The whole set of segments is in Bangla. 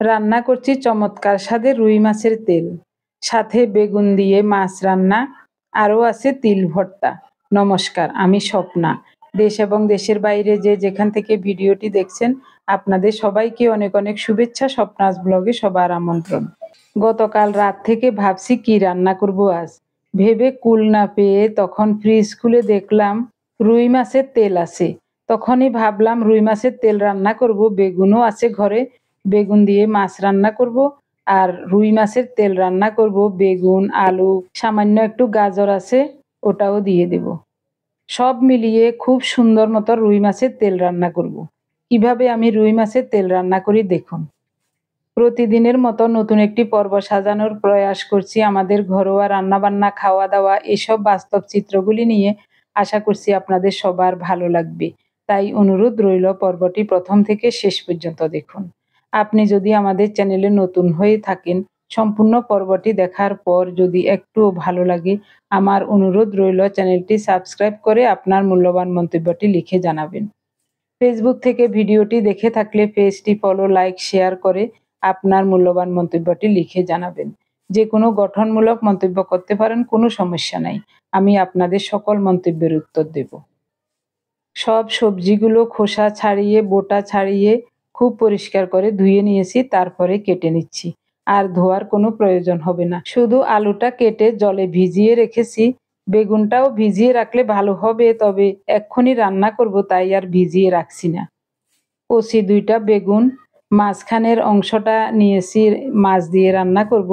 রান্না করছি চমৎকার স্বাদের রুই মাছের তেল, সাথে বেগুন দিয়ে মাছ রান্না, আরও আছে তিল ভর্তা। নমস্কার, আমি স্বপ্না। দেশ এবং দেশের বাইরে যে যেখান থেকে ভিডিওটি দেখছেন, আপনাদের সবাইকে অনেক অনেক শুভেচ্ছা। স্বপ্নাস ব্লগে সবার আমন্ত্রণ। গতকাল রাত থেকে ভাবছি কি রান্না করব আজ, ভেবে কুল না পেয়ে তখন ফ্রিজ খুলে দেখলাম রুই মাছের তেল আছে। তখনই ভাবলাম রুই মাছের তেল রান্না করব, বেগুনও আছে ঘরে, বেগুন দিয়ে মাছ রান্না করব। আর রুই মাছের তেল রান্না করব, বেগুন, আলু, সামান্য একটু গাজর আছে, ওটাও দিয়ে দেব। সব মিলিয়ে খুব সুন্দর মতো রুই মাছের তেল রান্না করব। কিভাবে আমি রুই মাছের তেল রান্না করি দেখুন। প্রতিদিনের মতো নতুন একটি পর্ব সাজানোর প্রয়াস করছি আমাদের ঘরোয়া রান্নাবান্না, খাওয়া দাওয়া, এসব বাস্তব চিত্রগুলি নিয়ে। আশা করছি আপনাদের সবার ভালো লাগবে। তাই অনুরোধ রইল, পর্বটি প্রথম থেকে শেষ পর্যন্ত দেখুন। আপনি যদি আমাদের চ্যানেলে নতুন হয়ে থাকেন, সম্পূর্ণ পর্বটি দেখার পর যদি একটুও ভালো লাগে, আমার অনুরোধ রইল চ্যানেলটি সাবস্ক্রাইব করে আপনার মূল্যবান মন্তব্যটি লিখে জানাবেন। ফেসবুক থেকে ভিডিওটি দেখে থাকলে পেজটি ফলো, লাইক, শেয়ার করে আপনার মূল্যবান মন্তব্যটি লিখে জানাবেন। যে কোনো গঠনমূলক মন্তব্য করতে পারেন, কোনো সমস্যা নাই। আমি আপনাদের সকল মন্তব্যের উত্তর দেব। সব সবজিগুলো খোসা ছাড়িয়ে, বোটা ছাড়িয়ে খুব পরিষ্কার করে ধুয়ে নিয়েছি, তারপরে কেটে নিচ্ছি। আর ধোয়ার কোনো প্রয়োজন হবে না, শুধু আলুটা কেটে জলে ভিজিয়ে রেখেছি। বেগুনটাও ভিজিয়ে রাখলে ভালো হবে, তবে এক্ষুনি রান্না করব তাই আর ভিজিয়ে রাখছি না। কচি দুইটা বেগুন, মাঝখানের অংশটা নিয়েছি মাছ দিয়ে রান্না করব।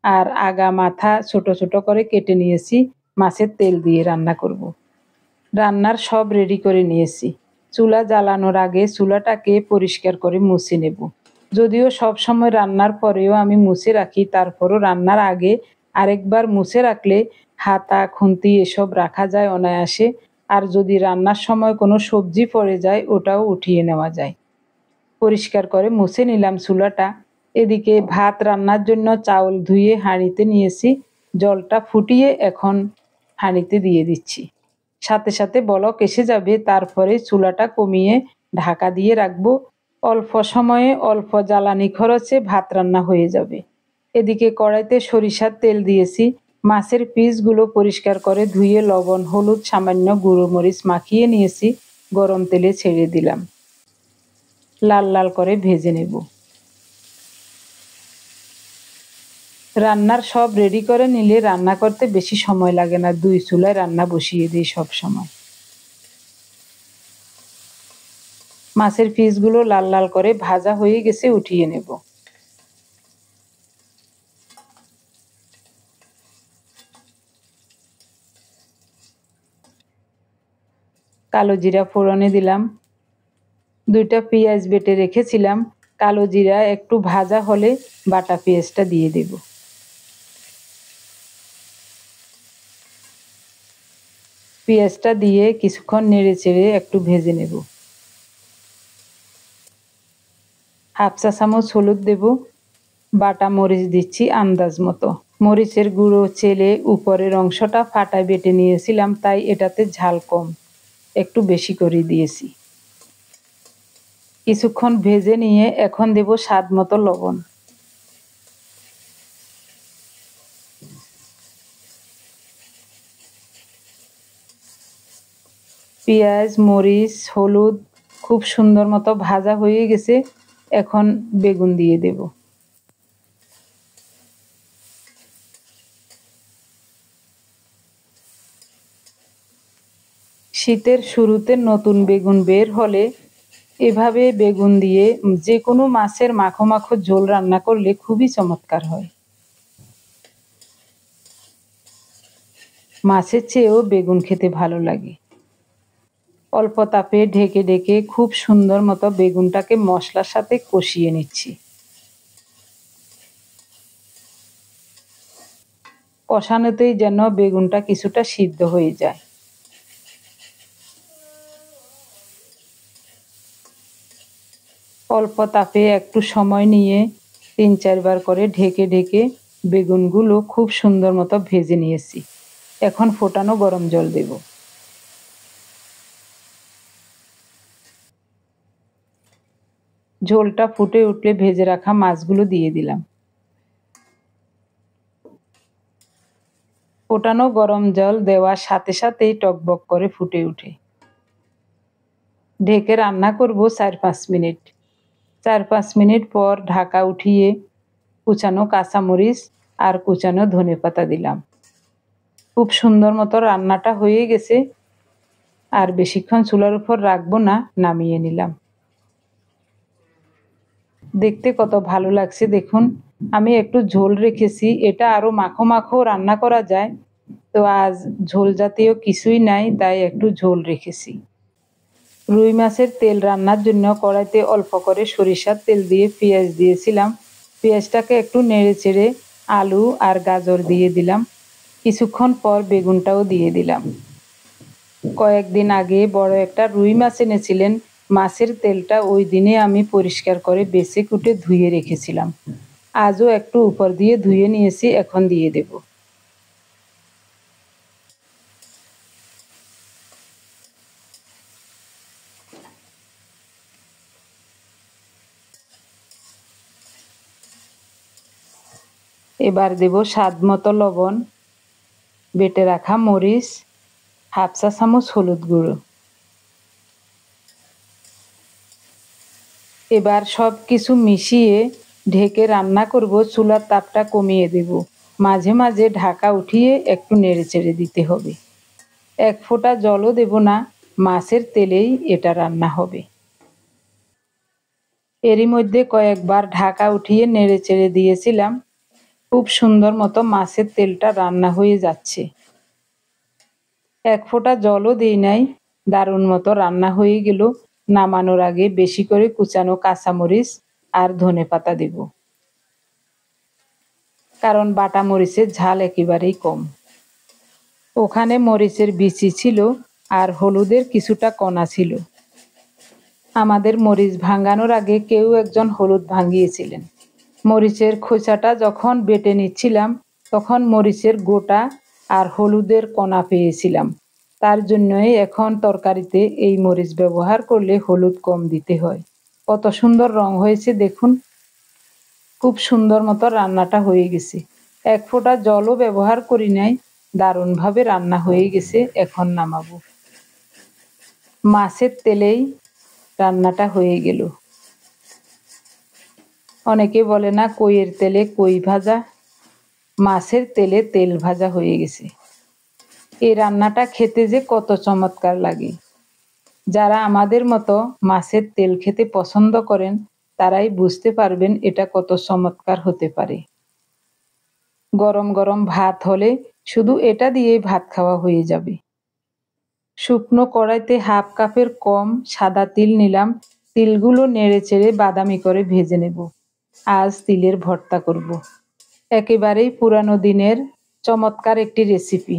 আর আগা মাথা ছোট ছোট করে কেটে নিয়েছি, মাছের তেল দিয়ে রান্না করব। রান্নার সব রেডি করে নিয়েছি। চুলা জ্বালানোর আগে চুলাটাকে পরিষ্কার করে মুছে নেব। যদিও সব সময় রান্নার পরেও আমি মুছে রাখি, তারপরও রান্নার আগে আরেকবার মুছে রাখলে হাতা, খুন্তি এসব রাখা যায় অনায়াসে। আর যদি রান্নার সময় কোনো সবজি পড়ে যায়, ওটাও উঠিয়ে নেওয়া যায়। পরিষ্কার করে মুছে নিলাম চুলাটা। এদিকে ভাত রান্নার জন্য চাউল ধুয়ে হাঁড়িতে নিয়েছি। জলটা ফুটিয়ে এখন হাঁড়িতে দিয়ে দিচ্ছি। সাথে সাথে বলক এসে যাবে, তারপরে চুলাটা কমিয়ে ঢাকা দিয়ে রাখবো। অল্প সময়ে অল্প জ্বালানি খরচে ভাত রান্না হয়ে যাবে। এদিকে কড়াইতে সরিষার তেল দিয়েছি। মাছের পিসগুলো পরিষ্কার করে ধুয়ে লবণ, হলুদ, সামান্য গুঁড়ো মরিচ মাখিয়ে নিয়েছি। গরম তেলে ছেড়ে দিলাম, লাল লাল করে ভেজে নেব। রান্নার সব রেডি করে নিলে রান্না করতে বেশি সময় লাগে না, দুই চুলায় রান্না বসিয়ে দিই সব সময়। মাছের পিসগুলো লাল লাল করে ভাজা হয়ে গেছে, উঠিয়ে নেব। কালো জিরা ফোড়নে দিলাম। দুইটা পেঁয়াজ বেটে রেখেছিলাম। কালো জিরা একটু ভাজা হলে বাটা পেঁয়াজটা দিয়ে দেব। পেঁয়াজটা দিয়ে কিছুক্ষণ নেড়ে চেড়ে একটু ভেজে নেব। হাফ চা চামচ হলুদ দেব। বাটা মরিচ দিচ্ছি আন্দাজ মতো। মরিচের গুঁড়ো চেলে উপরের অংশটা ফাটায় বেটে নিয়েছিলাম, তাই এটাতে ঝাল কম, একটু বেশি করে দিয়েছি। কিছুক্ষণ ভেজে নিয়ে এখন দেব স্বাদ মতো লবণ। পেঁয়াজ, মরিচ, হলুদ খুব সুন্দর মতো ভাজা হয়ে গেছে। এখন বেগুন দিয়ে দেব। শীতের শুরুতে নতুন বেগুন বের হলে এভাবে বেগুন দিয়ে যে কোনো মাছের মাখো মাখো ঝোল রান্না করলে খুবই চমৎকার হয়। মাছের চেয়েও বেগুন খেতে ভালো লাগে। অল্প তাপে ঢেকে ঢেকে খুব সুন্দর মতো বেগুনটাকে মশলার সাথে কষিয়ে নিচ্ছি। কষানোতেই যেন বেগুনটা কিছুটা সিদ্ধ হয়ে যায়। অল্প তাপে একটু সময় নিয়ে ৩-৪ বার করে ঢেকে ঢেকে বেগুনগুলো খুব সুন্দর মতো ভেজে নিয়েছি। এখন ফোটানো গরম জল দেব। ঝোলটা ফুটে উঠলে ভেজে রাখা মাছগুলো দিয়ে দিলাম। ফোটানো গরম জল দেওয়ার সাথে সাথেই টকবক করে ফুটে ওঠে। ঢেকে রান্না করব 4-5 মিনিট। 4-5 মিনিট পর ঢাকা উঠিয়ে কুচানো কাঁচামরিচ আর কুচানো ধনেপাতা দিলাম। খুব সুন্দর মতো রান্নাটা হয়ে গেছে। আর বেশিক্ষণ চুলার উপর রাখবো না, নামিয়ে নিলাম। দেখতে কত ভালো লাগছে দেখুন। আমি একটু ঝোল রেখেছি, এটা আরো মাখো মাখো রান্না করা যায়, তো আজ ঝোল জাতীয় কিছুই নাই, তাই একটু ঝোল রেখেছি। রুই মাছের তেল রান্নার জন্য কড়াইতে অল্প করে সরিষার তেল দিয়ে পেঁয়াজ দিয়েছিলাম। পেঁয়াজটাকে একটু নেড়ে চেড়ে আলু আর গাজর দিয়ে দিলাম। কিছুক্ষণ পর বেগুনটাও দিয়ে দিলাম। কয়েকদিন আগে বড় একটা রুই মাছ এনেছিলেন। মাছের তেলটা ওই দিনে আমি পরিষ্কার করে বেছে কুটে ধুয়ে রেখেছিলাম। আজও একটু উপর দিয়ে ধুয়ে নিয়েছি, এখন দিয়ে দেব। এবার দেব স্বাদ মতো লবণ, বেটে রাখা মরিচ, হাফ চা চামচ হলুদ গুঁড়ো। এবার সব কিছু মিশিয়ে ঢেকে রান্না করব। চুলার তাপটা কমিয়ে দেব। মাঝে মাঝে ঢাকা উঠিয়ে একটু নেড়ে চেড়ে দিতে হবে। এক ফোঁটা জলও দেব না, মাছের তেলেই এটা রান্না হবে। এরই মধ্যে কয়েকবার ঢাকা উঠিয়ে নেড়ে চেড়ে দিয়েছিলাম। খুব সুন্দর মতো মাছের তেলটা রান্না হয়ে যাচ্ছে। এক ফোঁটা জলও দিই নাই, দারুণ মতো রান্না হয়ে গেল। নামানোর আগে বেশি করে কুচানো কাঁচামরিচ আর ধনেপাতা দেব, কারণ বাটা মরিচের ঝাল একেবারেই কম। ওখানে মরিচের বিচি ছিল আর হলুদের কিছুটা কণা ছিল। আমাদের মরিচ ভাঙানোর আগে কেউ একজন হলুদ ভাঙিয়েছিলেন। মরিচের খোসাটা যখন বেটে নিচ্ছিলাম, তখন মরিচের গোটা আর হলুদের কণা পেয়েছিলাম। তার জন্যই এখন তরকারিতে এই মরিচ ব্যবহার করলে হলুদ কম দিতে হয়। কত সুন্দর রং হয়েছে দেখুন। খুব সুন্দর মতো রান্নাটা হয়ে গেছে। এক ফোঁটা জলও ব্যবহার করি নাই, দারুণভাবে রান্না হয়ে গেছে। এখন নামাবো। মাছের তেলেই রান্নাটা হয়ে গেল। অনেকে বলে না কইয়ের তেলে কই ভাজা, মাছের তেলে তেল ভাজা হয়ে গেছে। এই রান্নাটা খেতে যে কত চমৎকার লাগে। যারা আমাদের মতো মাছের তেল খেতে পছন্দ করেন, তারাই বুঝতে পারবেন এটা কত চমৎকার হতে পারে। গরম গরম ভাত হলে শুধু এটা দিয়েই ভাত খাওয়া হয়ে যাবে। শুকনো কড়াইতে হাফ কাপের কম সাদা তিল নিলাম। তিলগুলো নেড়ে চেড়ে বাদামি করে ভেজে নেব। আজ তিলের ভর্তা করব। একেবারেই পুরানো দিনের চমৎকার একটি রেসিপি।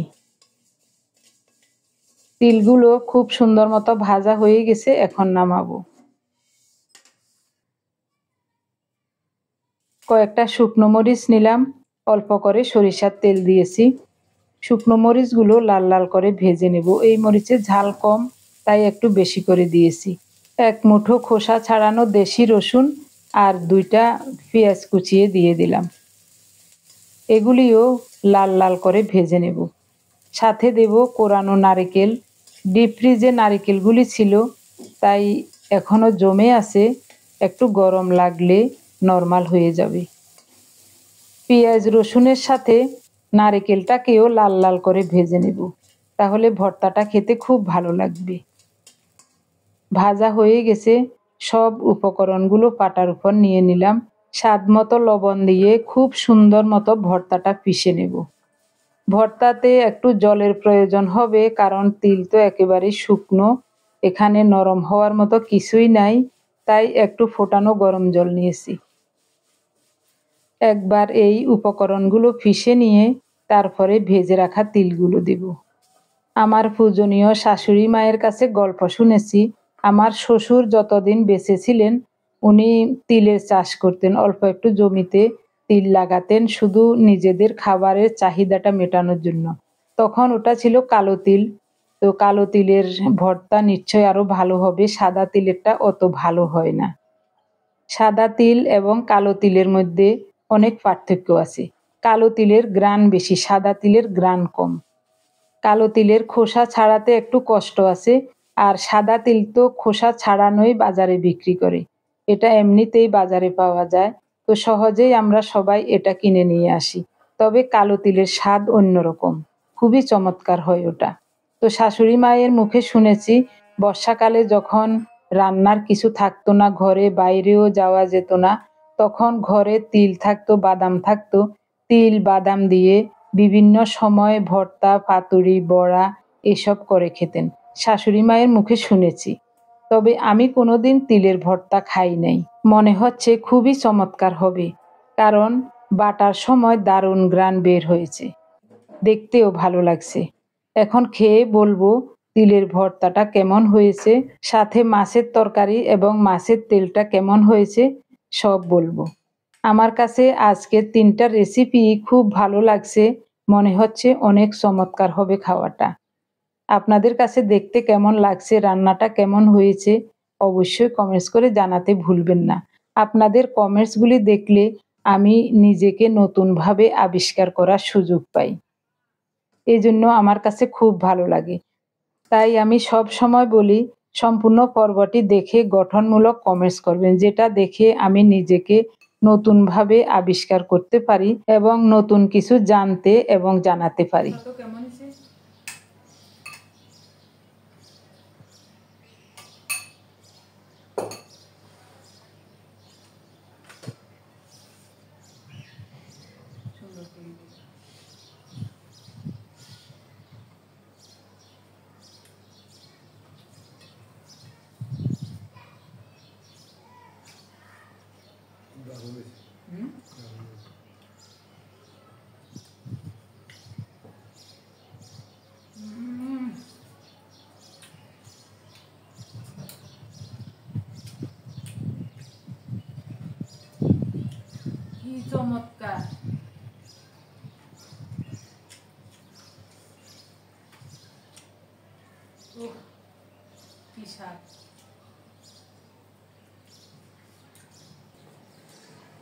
তিলগুলো খুব সুন্দর মতো ভাজা হয়ে গেছে, এখন নামাবো। কয়েকটা শুকনো মরিচ নিলাম, অল্প করে সরিষার তেল দিয়েছি। শুকনো মরিচগুলো লাল লাল করে ভেজে নেব। এই মরিচের ঝাল কম, তাই একটু বেশি করে দিয়েছি। এক মুঠো খোসা ছাড়ানো দেশি রসুন আর 2টা পেঁয়াজ কুচিয়ে দিয়ে দিলাম। এগুলিও লাল লাল করে ভেজে নেব। সাথে দেব কোরানো নারকেল। ডিপ ফ্রিজে নারকেলগুলি ছিল, তাই এখনো জমে আছে। একটু গরম লাগলে নরমাল হয়ে যাবে। পেঁয়াজ রসুনের সাথে নারকেলটাকেও লাল লাল করে ভেজে নেব, তাহলে ভর্তাটা খেতে খুব ভালো লাগবে। ভাজা হয়ে গেছে। সব উপকরণগুলো পাটার উপর নিয়ে নিলাম। স্বাদ মতো লবণ দিয়ে খুব সুন্দর মতো ভর্তাটা পিষে নেব। ভর্তাতে একটু জলের প্রয়োজন হবে, কারণ তিল তো একেবারেই শুকনো, এখানে নরম হওয়ার মতো কিছুই নাই, তাই একটু ফোটানো গরম জল নিয়েছি। একবার এই উপকরণগুলো পিষে নিয়ে তারপরে ভেজে রাখা তিলগুলো দেব। আমার পূজনীয় শাশুড়ি মায়ের কাছে গল্প শুনেছি, আমার শ্বশুর যতদিন বেঁচে ছিলেন উনি তিলের চাষ করতেন। অল্প একটু জমিতে তিল লাগাতেন, শুধু নিজেদের খাবারের চাহিদাটা মেটানোর জন্য। তখন ওটা ছিল কালো তিল। তো কালো তিলের ভর্তা নিশ্চয় আরো ভালো হবে, সাদা তিলেরটা অত ভালো হয় না। সাদা তিল এবং কালো তিলের মধ্যে অনেক পার্থক্য আছে। কালো তিলের গ্রান বেশি, সাদা তিলের গ্রান কম। কালো তিলের খোসা ছাড়াতে একটু কষ্ট আছে, আর সাদা তিল তো খোসা ছাড়ানোই বাজারে বিক্রি করে। এটা এমনিতেই বাজারে পাওয়া যায়, তো সহজেই আমরা সবাই এটা কিনে নিয়ে আসি। তবে কালো তিলের স্বাদ অন্যরকম, খুবই চমৎকার হয় ওটা। তো শাশুড়ি মায়ের মুখে শুনেছি, বর্ষাকালে যখন রান্নার কিছু থাকতো না ঘরে, বাইরেও যাওয়া যেত না, তখন ঘরে তিল থাকতো, বাদাম থাকতো। তিল বাদাম দিয়ে বিভিন্ন সময় ভর্তা, পাতুরি, বড়া এসব করে খেতেন। শাশুড়ি মায়ের মুখে শুনেছি। তবে আমি কোনোদিন তিলের ভর্তা খাই নাই। মনে হচ্ছে খুবই চমৎকার হবে, কারণ বাটার সময় দারুণ ঘ্রাণ বের হয়েছে, দেখতেও ভালো লাগছে। এখন খেয়ে বলবো তিলের ভর্তাটা কেমন হয়েছে, সাথে মাছের তরকারি এবং মাছের তেলটা কেমন হয়েছে সব বলবো। আমার কাছে আজকের 3টা রেসিপি খুব ভালো লাগছে, মনে হচ্ছে অনেক চমৎকার হবে খাওয়াটা। আপনাদের কাছে দেখতে কেমন লাগছে, রান্নাটা কেমন হয়েছে অবশ্যই কমেন্টস করে জানাতে ভুলবেন না। আপনাদের কমেন্টসগুলি দেখলে আমি নিজেকে নতুনভাবে আবিষ্কার করার সুযোগ পাই, এই জন্য আমার কাছে খুব ভালো লাগে। তাই আমি সব সময় বলি, সম্পূর্ণ পর্বটি দেখে গঠনমূলক কমেন্টস করবেন, যেটা দেখে আমি নিজেকে নতুনভাবে আবিষ্কার করতে পারি এবং নতুন কিছু জানতে এবং জানাতে পারি। কি চমৎকার! কি স্বাদ!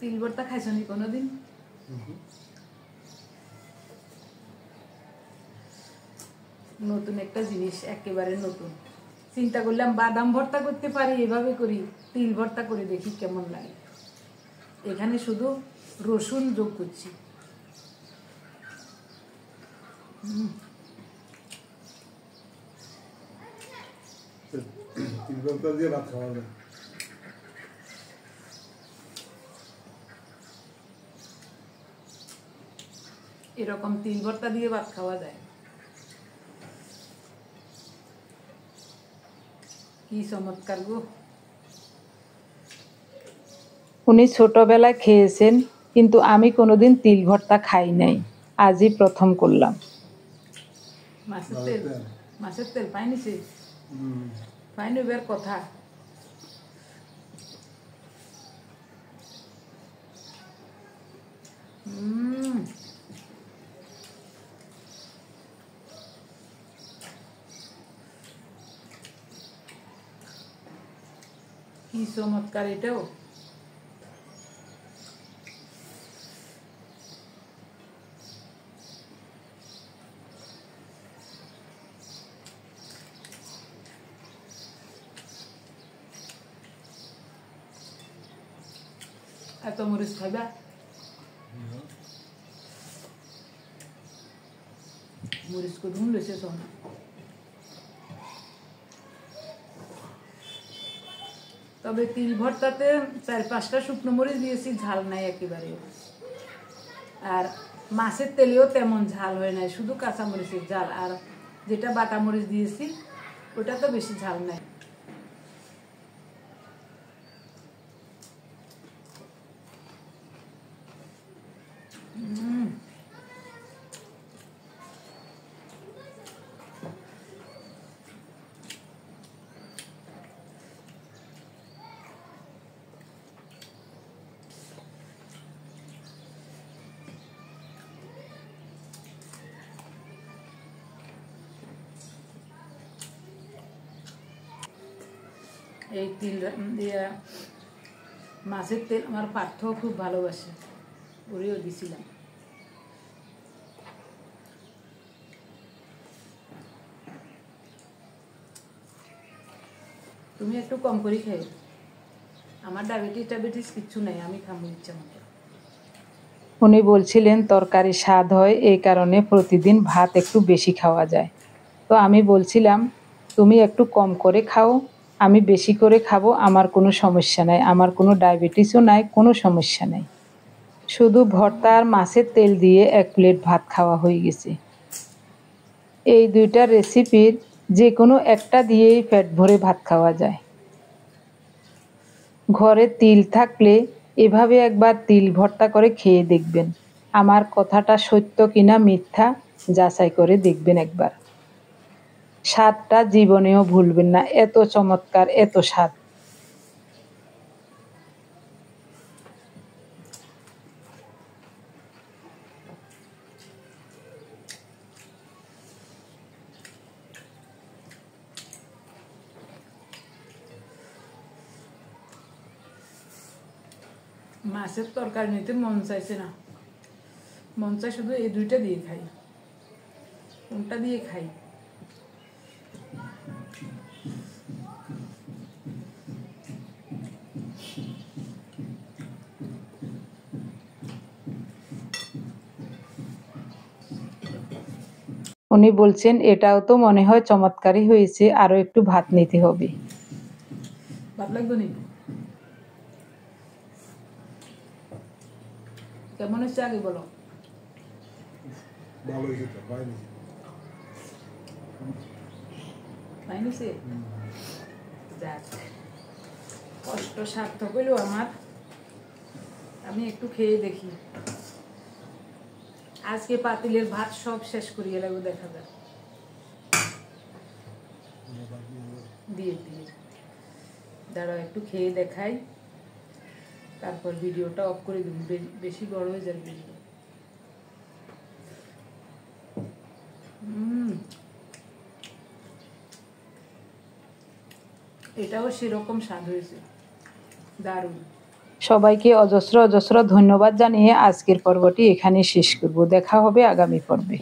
তিল ভর্তা খাইছো নি কোনোদিন? নতুন একটা জিনিস, একেবারে নতুন। চিন্তা করলাম বাদাম ভর্তা করতে পারি, এভাবে করি, তিল ভর্তা করে দেখি কেমন লাগে। এখানে শুধু রসুন যোগ করছি। তিল ভর্তা দিয়ে ভাত খাওয়া যায়। এরকম তিল ভর্তা দিয়ে ভাত খাওয়া যায়, কি চমৎকার গো! উনি ছোটবেলায় খেয়েছেন, কিন্তু আমি কোনোদিন তিল ভর্তা খাই নাই, আজই প্রথম করলাম। মাছের তেল, মাছের তেল পাইনি, সে পাইনি বের কথা। কি চমৎকার এটাও! এত মরিচ খাইবা? মরিচ কদুম লইছে সোনা। তবে তিল ভর্তাতে 4-5টা শুকনো মরিচ দিয়েছি, ঝাল নাই একেবারে। আর মাছের তেলেও তেমন ঝাল হয় নাই, শুধু কাঁচা মরিচের ঝাল। আর যেটা বাটা মরিচ দিয়েছি ওটা তো বেশি ঝাল নাই। এই তিল দিয়ে মাছের তেল আমার পার্থ খুব ভালোবাসে, ওরেও দিছিলাম। তুমি একটু কম করে খাই, আমার ডায়াবেটিস কিচ্ছু নেই, আমি খাবো ইচ্ছা মতো। উনি বলছিলেন তরকারি স্বাদ হয়, এই কারণে প্রতিদিন ভাত একটু বেশি খাওয়া যায়। তো আমি বলছিলাম তুমি একটু কম করে খাও, আমি বেশি করে খাবো, আমার কোনো সমস্যা নাই, আমার কোনো ডায়াবেটিসও নাই, কোনো সমস্যা নাই। শুধু ভর্তা আর মাছের তেল দিয়ে 1 প্লেট ভাত খাওয়া হয়ে গেছে। এই দুইটা রেসিপির যে কোনো একটা দিয়েই পেট ভরে ভাত খাওয়া যায়। ঘরে তিল থাকলে এভাবে একবার তিল ভর্তা করে খেয়ে দেখবেন। আমার কথাটা সত্য কিনা মিথ্যা যাচাই করে দেখবেন একবার। স্বাদটা জীবনেও ভুলবেন না, এত চমৎকার, এত স্বাদ। মাছের তরকারি নিতে মন চাইছে না, মন চাই শুধু এই দুইটা দিয়ে খাই। কোনটা দিয়ে খাই? উনি বলছেন এটাও তো মনে হয় চমৎকারই হয়েছে, আরো একটু ভাত নিতে হবে। ভাত লাগবে নি? কেমন হচ্ছে আগে বলো। ভালো হয়েছে তো, পাইনিছে? যাক, কষ্ট সার্থক হইল আমার। আমি একটু খেয়ে দেখি। আজকে পাতিলের ভাত সব শেষ করিয়ে লাগবে, দেখা যাক। দিয়ে দিয়ে দাঁড়াও, একটু খেয়ে দেখাই, তারপর ভিডিওটা অফ করে দিব, বেশি বড় হয়ে যাবে ভিডিও। এটাও সেরকম স্বাদ হয়েছে, দারুণ। সবাইকে অজস্র অজস্র ধন্যবাদ জানিয়ে আজকের পর্বটি এখানে শেষ করব। দেখা হবে আগামী পর্বে।